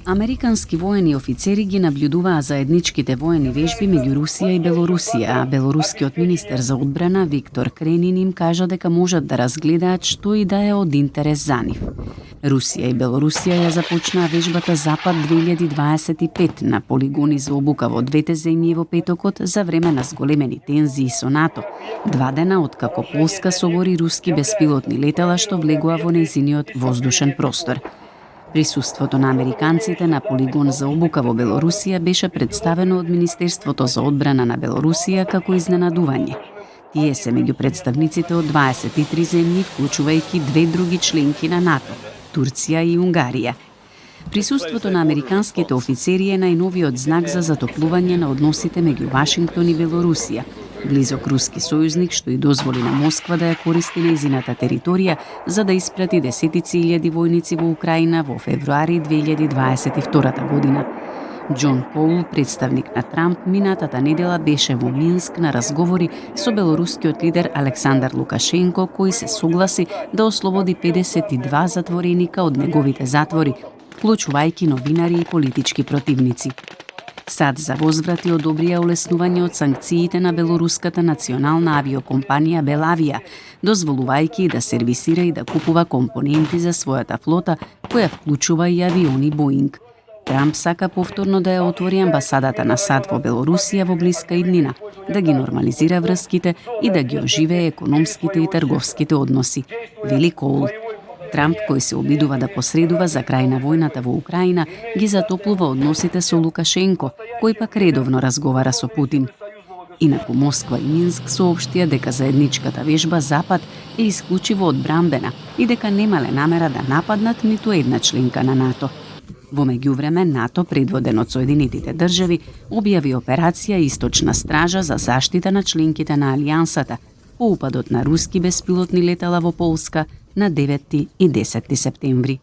Американски воени офицери ги наблюдуваа заедничките воени вежби меѓу Русија и Белорусија, а белорускиот министер за одбрана Виктор Кренин им кажа дека можат да разгледаат што и да е од интерес за нив. Русија и Белорусија ја започнаа вежбата Запад 2025 на полигони за обука во двете земји во петокот за време на зголемени тензии со НАТО, 2 дена откако Полска собори руски беспилотни летала што влегува во нејзиниот воздушен простор. Присуството на американците на полигон за обука во Белорусија беше представено од Министерството за одбрана на Белорусија како изненадување. Тие се меѓу представниците од 23 земји, вклучувајќи 2 други членки на НАТО – Турција и Унгарија. Присуството на американските офицери е најновиот знак за затоплување на односите меѓу Вашингтон и Белорусија, близок руски сојузник што и дозволи на Москва да ја користи нејзината територија за да испрати десетици илјади војници во Украина во февруари 2022 година. Џон Поул, представник на Трамп, минатата недела беше во Минск на разговори со белорускиот лидер Александар Лукашенко, кој се согласи да ослободи 52 затвореника од неговите затвори, вклучувајќи новинари и политички противници. САД за возврат и одобрија олеснување од санкциите на белоруската национална авиокомпанија Белавија, дозволувајќи да сервисира и да купува компоненти за својата флота, која вклучува и авиони Боинг. Трамп сака повторно да ја отвори амбасадата на САД во Белорусија во блиска иднина, да ги нормализира врските и да ги оживее економските и трговските односи, вели Коул. Трамп, кој се обидува да посредува за крај на војната во Украина, ги затоплува односите со Лукашенко, кој пак редовно разговара со Путин. Инаку Москва и Минск соопштија дека заедничката вежба Запад е исклучиво одбрамбена и дека немале намера да нападнат ниту една членка на НАТО. Во меѓувреме, НАТО, предводен од Соединетите држави, објави операција Источна стража за заштита на членките на Алијансата по упадот на руски беспилотни летала во Полска на 9 и 10 септември.